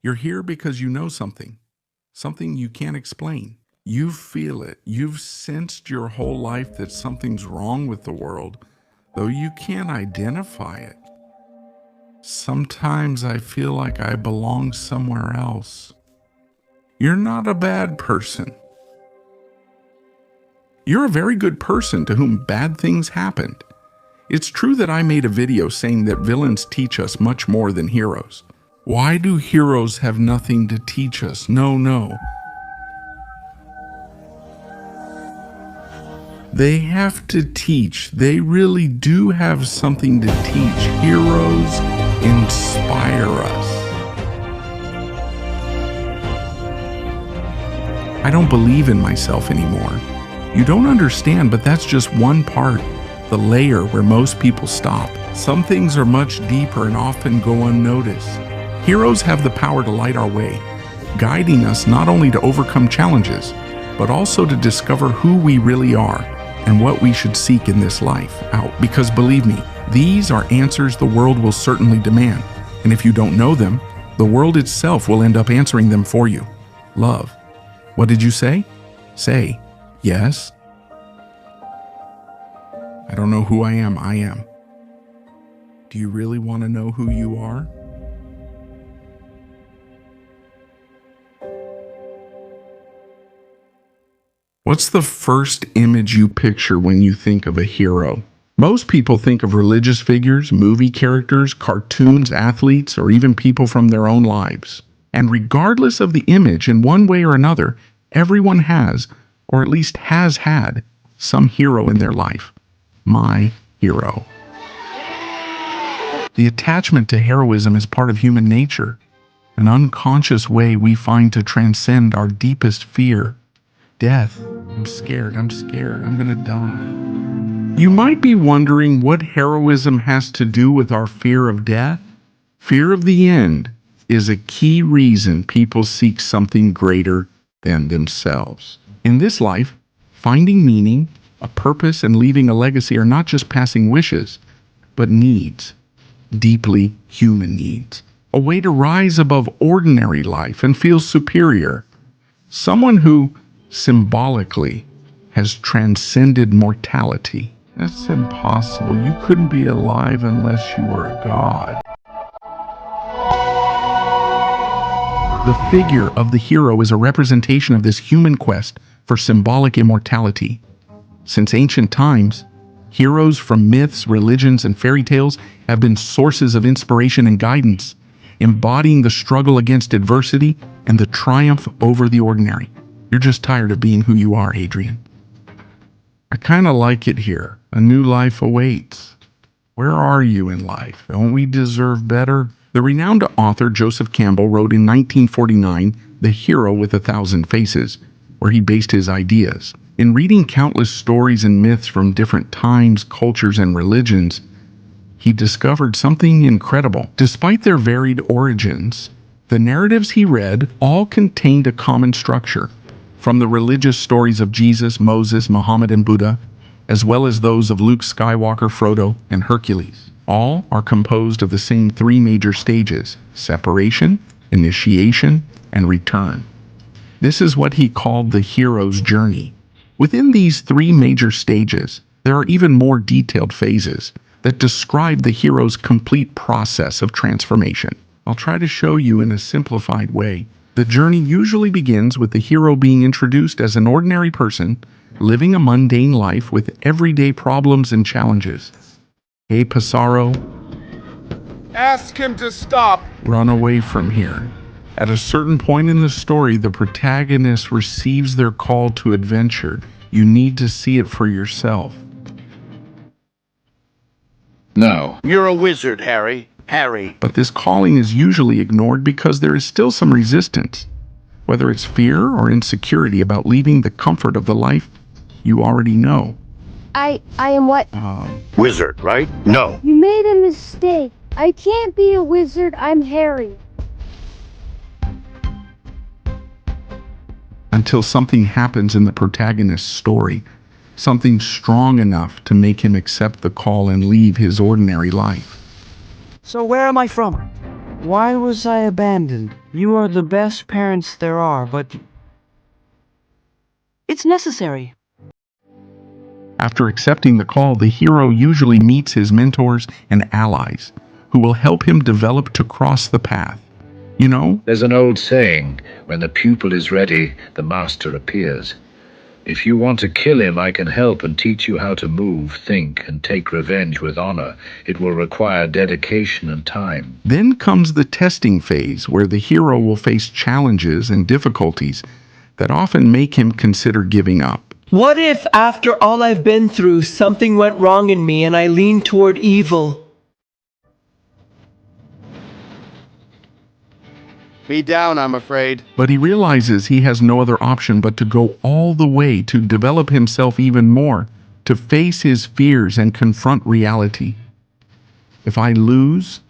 You're here because you know something, something you can't explain. You feel it. You've sensed your whole life that something's wrong with the world, though you can't identify it. Sometimes I feel like I belong somewhere else. You're not a bad person. You're a very good person to whom bad things happened. It's true that I made a video saying that villains teach us much more than heroes. Why do heroes have nothing to teach us? No. They have to teach. They really do have something to teach. Heroes inspire us. I don't believe in myself anymore. You don't understand, but that's just one part, the layer where most people stop. Some things are much deeper and often go unnoticed. Heroes have the power to light our way, guiding us not only to overcome challenges, but also to discover who we really are and what we should seek in this life out. Because believe me, these are answers the world will certainly demand. And if you don't know them, the world itself will end up answering them for you. Love. What did you say? Say, yes. I don't know who I am. I am. Do you really want to know who you are? What's the first image you picture when you think of a hero? Most people think of religious figures, movie characters, cartoons, athletes, or even people from their own lives. And regardless of the image, in one way or another, everyone has, or at least has had, some hero in their life. My hero. The attachment to heroism is part of human nature, an unconscious way we find to transcend our deepest fear. Death. I'm scared, I'm gonna die. You might be wondering what heroism has to do with our fear of death. Fear of the end is a key reason people seek something greater than themselves. In this life, finding meaning, a purpose, and leaving a legacy are not just passing wishes, but needs, deeply human needs. A way to rise above ordinary life and feel superior. Someone who symbolically has transcended mortality. That's impossible. You couldn't be alive unless you were a god. The figure of the hero is a representation of this human quest for symbolic immortality. Since ancient times, heroes from myths, religions, and fairy tales have been sources of inspiration and guidance, embodying the struggle against adversity and the triumph over the ordinary. You're just tired of being who you are, Adrian. I kind of like it here. A new life awaits. Where are you in life? Don't we deserve better? The renowned author Joseph Campbell wrote in 1949, The Hero with a Thousand Faces, where he based his ideas. In reading countless stories and myths from different times, cultures, and religions, he discovered something incredible. Despite their varied origins, the narratives he read all contained a common structure. From the religious stories of Jesus, Moses, Muhammad, and Buddha, as well as those of Luke Skywalker, Frodo, and Hercules. All are composed of the same three major stages: separation, initiation, and return. This is what he called the hero's journey. Within these three major stages, there are even more detailed phases that describe the hero's complete process of transformation. I'll try to show you in a simplified way. The journey usually begins with the hero being introduced as an ordinary person, living a mundane life with everyday problems and challenges. Hey, Pissarro. Ask him to stop. Run away from here. At a certain point in the story, the protagonist receives their call to adventure. You need to see it for yourself. No. You're a wizard, Harry. Harry. But this calling is usually ignored because there is still some resistance, whether it's fear or insecurity about leaving the comfort of the life you already know. I am what? Wizard, right? No. You made a mistake. I can't be a wizard. I'm Harry. Until something happens in the protagonist's story, something strong enough to make him accept the call and leave his ordinary life. So where am I from? Why was I abandoned? You are the best parents there are, but it's necessary. After accepting the call, the hero usually meets his mentors and allies, who will help him develop to cross the path. You know, There's an old saying, when the pupil is ready, the master appears. If you want to kill him, I can help and teach you how to move, think, and take revenge with honor. It will require dedication and time. then comes the testing phase where the hero will face challenges and difficulties that often make him consider giving up. What if, after all I've been through, something went wrong in me and I leaned toward evil? Be down, I'm afraid. But he realizes he has no other option but to go all the way to develop himself even more, to face his fears and confront reality. If I lose,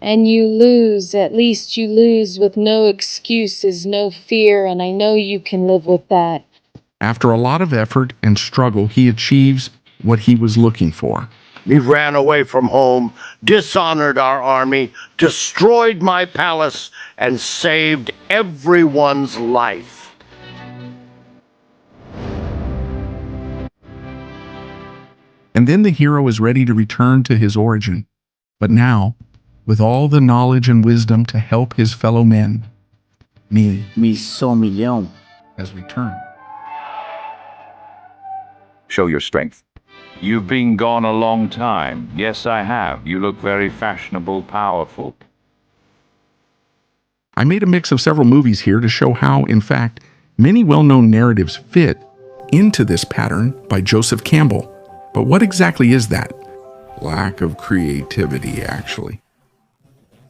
And you lose, at least you lose with no excuses, no fear, and I know you can live with that. after a lot of effort and struggle, he achieves what he was looking for. He ran away from home, dishonored our army, destroyed my palace, and saved everyone's life. And then the hero is ready to return to his origin. But now, with all the knowledge and wisdom to help his fellow men, Missão Milhão. has returned. Show your strength. You've been gone a long time. Yes, I have. You look very fashionable, powerful. I made a mix of several movies here to show how, in fact, many well-known narratives fit into this pattern by Joseph Campbell. But what exactly is that? Lack of creativity, actually.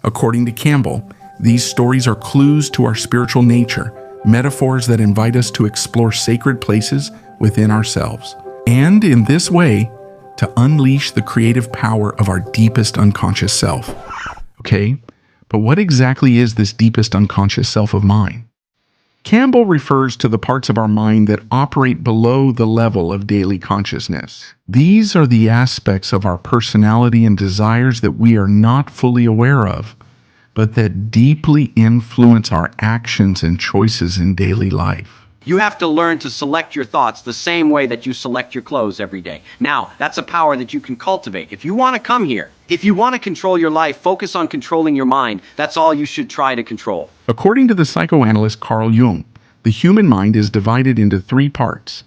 According to Campbell, these stories are clues to our spiritual nature, metaphors that invite us to explore sacred places within ourselves, and in this way, to unleash the creative power of our deepest unconscious self. Okay, but what exactly is this deepest unconscious self of mine? Campbell refers to the parts of our mind that operate below the level of daily consciousness. These are the aspects of our personality and desires that we are not fully aware of, but that deeply influence our actions and choices in daily life. You have to learn to select your thoughts the same way that you select your clothes every day. Now, that's a power that you can cultivate. If you want to come here, if you want to control your life, focus on controlling your mind. That's all you should try to control. According to the psychoanalyst Carl Jung, the human mind is divided into three parts: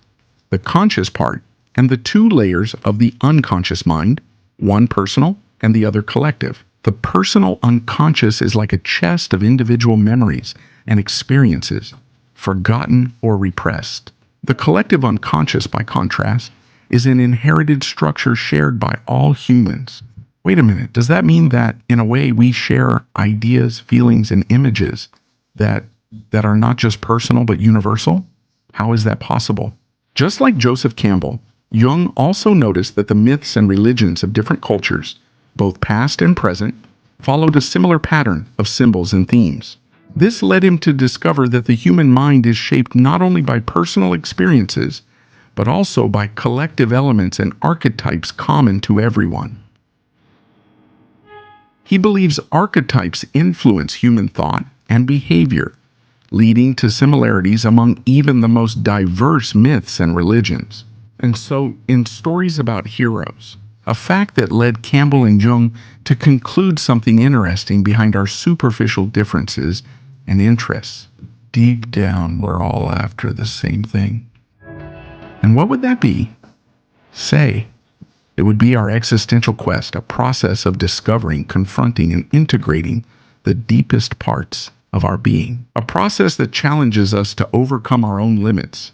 the conscious part and the two layers of the unconscious mind, one personal and the other collective. The personal unconscious is like a chest of individual memories and experiences, forgotten or repressed. The collective unconscious, by contrast, is an inherited structure shared by all humans. Wait a minute, does that mean that, in a way, we share ideas, feelings, and images that are not just personal but universal? How is that possible? Just like Joseph Campbell, Jung also noticed that the myths and religions of different cultures, both past and present, followed a similar pattern of symbols and themes. This led him to discover that the human mind is shaped not only by personal experiences, but also by collective elements and archetypes common to everyone. He believes archetypes influence human thought and behavior, leading to similarities among even the most diverse myths and religions. And so, in stories about heroes, a fact that led Campbell and Jung to conclude something interesting behind our superficial differences and interests. Deep down, we're all after the same thing. And what would that be? Say, it would be our existential quest, a process of discovering, confronting, and integrating the deepest parts of our being. A process that challenges us to overcome our own limits,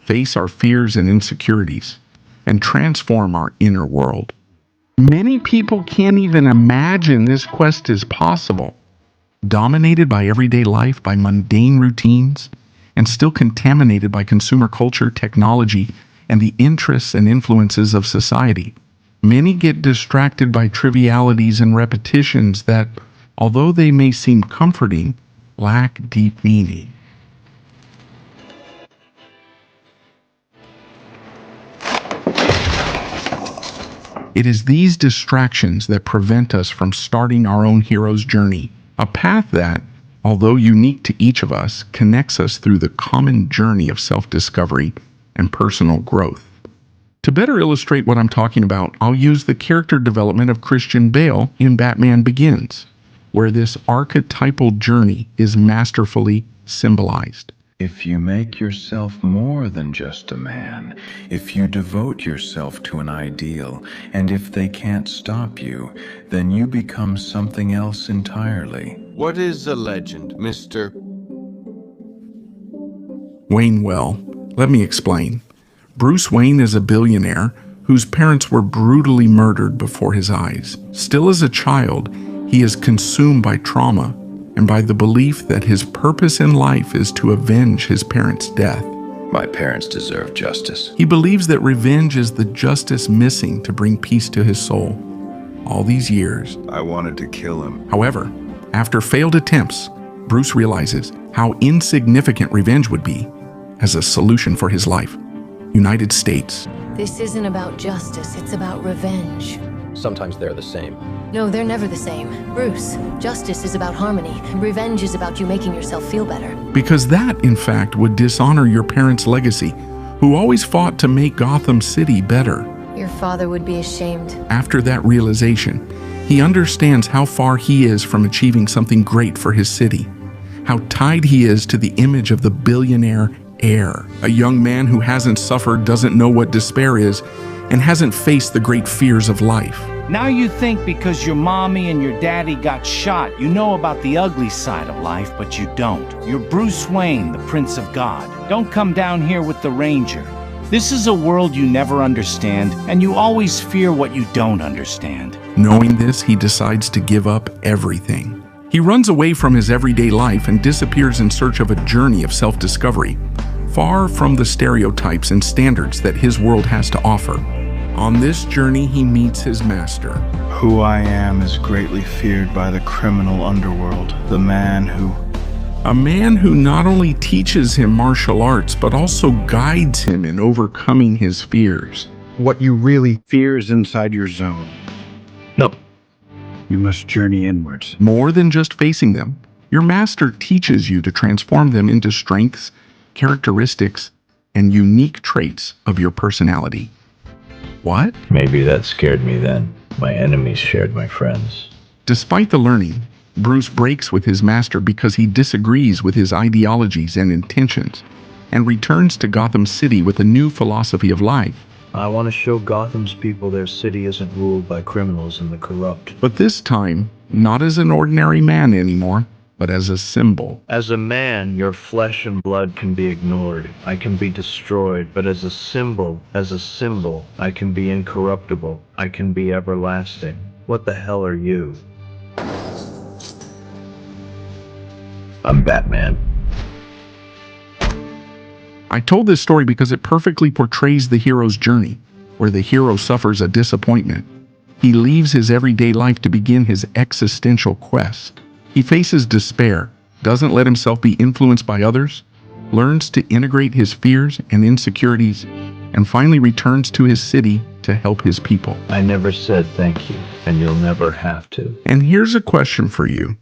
face our fears and insecurities, and transform our inner world. Many people can't even imagine this quest is possible. Dominated by everyday life, by mundane routines, and still contaminated by consumer culture, technology, and the interests and influences of society. Many get distracted by trivialities and repetitions that, although they may seem comforting, lack deep meaning. It is these distractions that prevent us from starting our own hero's journey, a path that, although unique to each of us, connects us through the common journey of self-discovery and personal growth. To better illustrate what I'm talking about, I'll use the character development of Christian Bale in Batman Begins, where this archetypal journey is masterfully symbolized. If you make yourself more than just a man, if you devote yourself to an ideal, and if they can't stop you, then you become something else entirely. What is a legend, Mr. Wayne, well, let me explain. Bruce Wayne is a billionaire whose parents were brutally murdered before his eyes. Still as a child, he is consumed by trauma and by the belief that his purpose in life is to avenge his parents' death. My parents deserve justice. He believes that revenge is the justice missing to bring peace to his soul. All these years, I wanted to kill him. However, after failed attempts, Bruce realizes how insignificant revenge would be as a solution for his life. United States. This isn't about justice, it's about revenge. Sometimes they're the same. No, they're never the same. Bruce, justice is about harmony. Revenge is about you making yourself feel better. Because that, in fact, would dishonor your parents' legacy, who always fought to make Gotham City better. Your father would be ashamed. After that realization, he understands how far he is from achieving something great for his city, how tied he is to the image of the billionaire heir. A young man who hasn't suffered, doesn't know what despair is, and hasn't faced the great fears of life. Now you think because your mommy and your daddy got shot, you know about the ugly side of life, but you don't. You're Bruce Wayne, the Prince of God. Don't come down here with the Ranger. This is a world you never understand, and you always fear what you don't understand. Knowing this, he decides to give up everything. He runs away from his everyday life and disappears in search of a journey of self-discovery, far from the stereotypes and standards that his world has to offer. On this journey, he meets his master. Who I am is greatly feared by the criminal underworld, the man who... A man who not only teaches him martial arts, but also guides him in overcoming his fears. What you really fear is inside your zone. No. You must journey inwards. More than just facing them, your master teaches you to transform them into strengths, characteristics, and unique traits of your personality. What? Maybe that scared me then. My enemies shared my friends. Despite the learning, Bruce breaks with his master because he disagrees with his ideologies and intentions, and returns to Gotham City with a new philosophy of life. I want to show Gotham's people their city isn't ruled by criminals and the corrupt. But this time, not as an ordinary man anymore, but as a symbol. As a man, your flesh and blood can be ignored. I can be destroyed, but as a symbol, I can be incorruptible. I can be everlasting. What the hell are you? I'm Batman. I told this story because it perfectly portrays the hero's journey, where the hero suffers a disappointment. He leaves his everyday life to begin his existential quest. He faces despair, doesn't let himself be influenced by others, learns to integrate his fears and insecurities, and finally returns to his city to help his people. I never said thank you, and you'll never have to. And here's a question for you.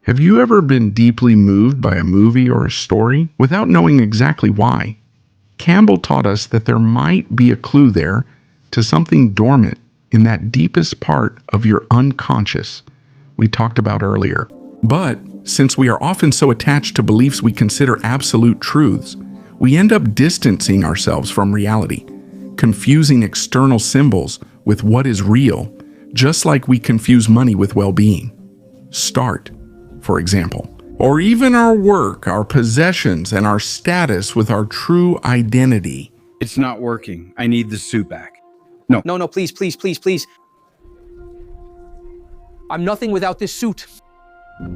Have you ever been deeply moved by a movie or a story without knowing exactly why? Campbell taught us that there might be a clue there to something dormant in that deepest part of your unconscious we talked about earlier. But since we are often so attached to beliefs we consider absolute truths, we end up distancing ourselves from reality, confusing external symbols with what is real, just like we confuse money with well-being. Start, for example, or even our work, our possessions, and our status with our true identity. It's not working. I need the suit back. No, please. I'm nothing without this suit.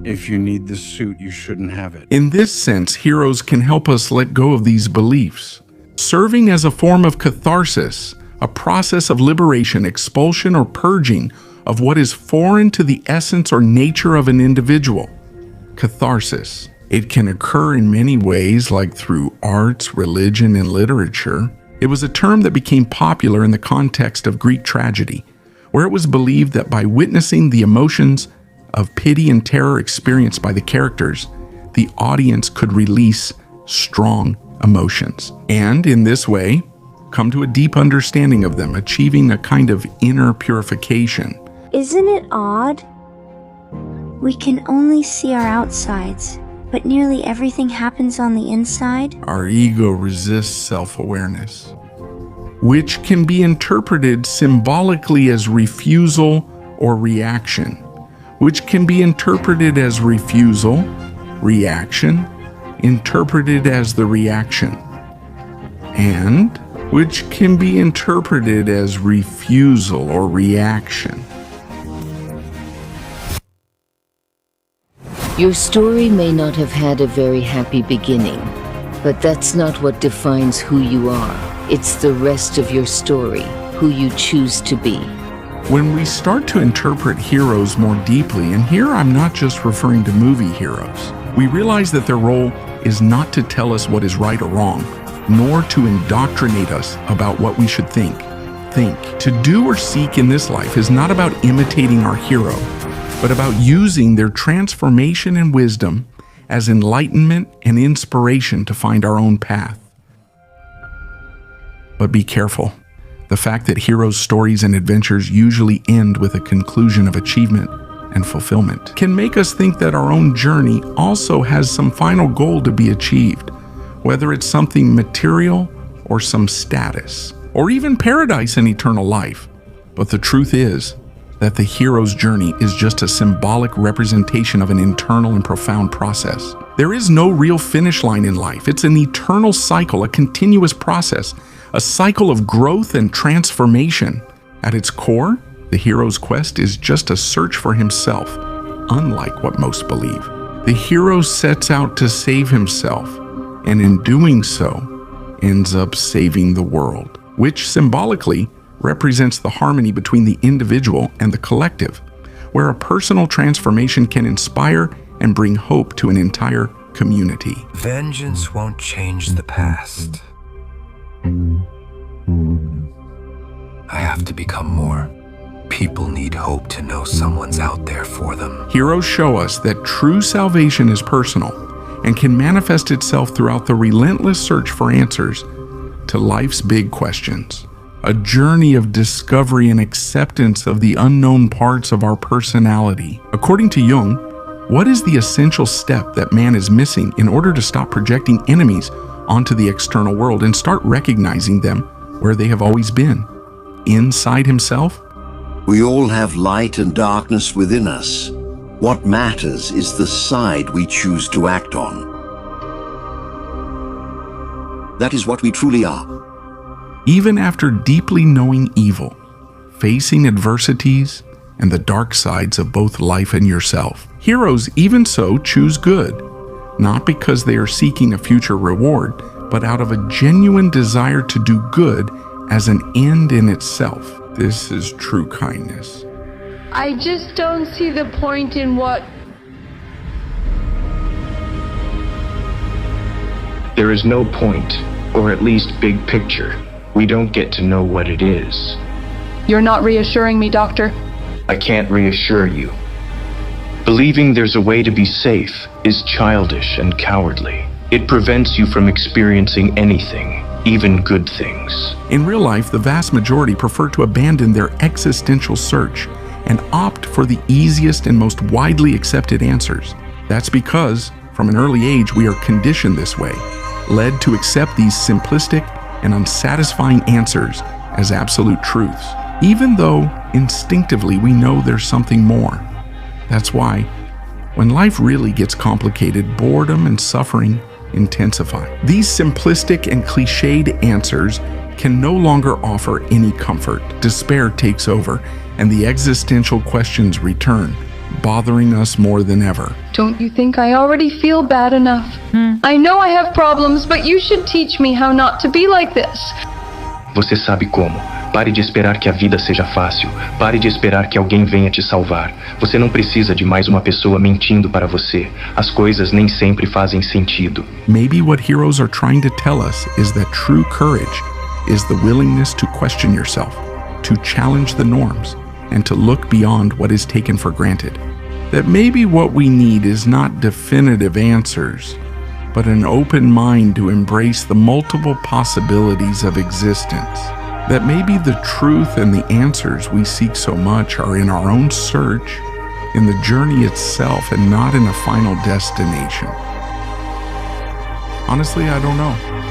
If you need the suit, you shouldn't have it. In this sense, heroes can help us let go of these beliefs, serving as a form of catharsis, a process of liberation, expulsion, or purging of what is foreign to the essence or nature of an individual. Catharsis. It can occur in many ways, like through arts, religion, and literature. It was a term that became popular in the context of Greek tragedy, where it was believed that by witnessing the emotions of pity and terror experienced by the characters, the audience could release strong emotions, and in this way, come to a deep understanding of them, achieving a kind of inner purification. Isn't it odd? We can only see our outsides, but nearly everything happens on the inside. Our ego resists self-awareness, which can be interpreted symbolically as refusal or reaction, which can be interpreted as refusal, reaction, interpreted as the reaction, and which can be interpreted as refusal or reaction. Your story may not have had a very happy beginning, but that's not what defines who you are. It's the rest of your story, who you choose to be. When we start to interpret heroes more deeply, and here I'm not just referring to movie heroes, we realize that their role is not to tell us what is right or wrong, nor to indoctrinate us about what we should think. To do or seek in this life is not about imitating our hero, but about using their transformation and wisdom as enlightenment and inspiration to find our own path. But be careful. The fact that heroes' stories and adventures usually end with a conclusion of achievement and fulfillment can make us think that our own journey also has some final goal to be achieved, whether it's something material or some status, or even paradise and eternal life. But the truth is that the hero's journey is just a symbolic representation of an internal and profound process. There is no real finish line in life. It's an eternal cycle, a continuous process, a cycle of growth and transformation. At its core, the hero's quest is just a search for himself, unlike what most believe. The hero sets out to save himself, and in doing so, ends up saving the world, which symbolically represents the harmony between the individual and the collective, where a personal transformation can inspire and bring hope to an entire community. Vengeance won't change the past. I have to become more. People need hope to know someone's out there for them. Heroes show us that true salvation is personal and can manifest itself throughout the relentless search for answers to life's big questions. A journey of discovery and acceptance of the unknown parts of our personality. According to Jung, what is the essential step that man is missing in order to stop projecting enemies onto the external world and start recognizing them where they have always been? Inside himself? We all have light and darkness within us. What matters is the side we choose to act on. That is what we truly are. Even after deeply knowing evil, facing adversities, and the dark sides of both life and yourself, heroes even so choose good, not because they are seeking a future reward, but out of a genuine desire to do good as an end in itself. This is true kindness. I just don't see the point in what... There is no point, or at least big picture. We don't get to know what it is. You're not reassuring me, Doctor. I can't reassure you. Believing there's a way to be safe is childish and cowardly. It prevents you from experiencing anything, even good things. In real life, the vast majority prefer to abandon their existential search and opt for the easiest and most widely accepted answers. That's because, from an early age, we are conditioned this way, led to accept these simplistic and unsatisfying answers as absolute truths, even though instinctively we know there's something more. That's why, when life really gets complicated, boredom and suffering intensify. These simplistic and cliched answers can no longer offer any comfort. Despair takes over, and the existential questions return, bothering us more than ever. Don't you think I already feel bad enough? I know I have problems, but you should teach me how not to be like this. Você sabe como. Pare de esperar que a vida seja fácil. Pare de esperar que alguém venha te salvar. Você não precisa de mais uma pessoa mentindo para você. As coisas nem sempre fazem sentido. Maybe what heroes are trying to tell us is that true courage is the willingness to question yourself, to challenge the norms, and to look beyond what is taken for granted. That maybe what we need is not definitive answers, but an open mind to embrace the multiple possibilities of existence. That maybe the truth and the answers we seek so much are in our own search, in the journey itself, and not in a final destination. Honestly, I don't know.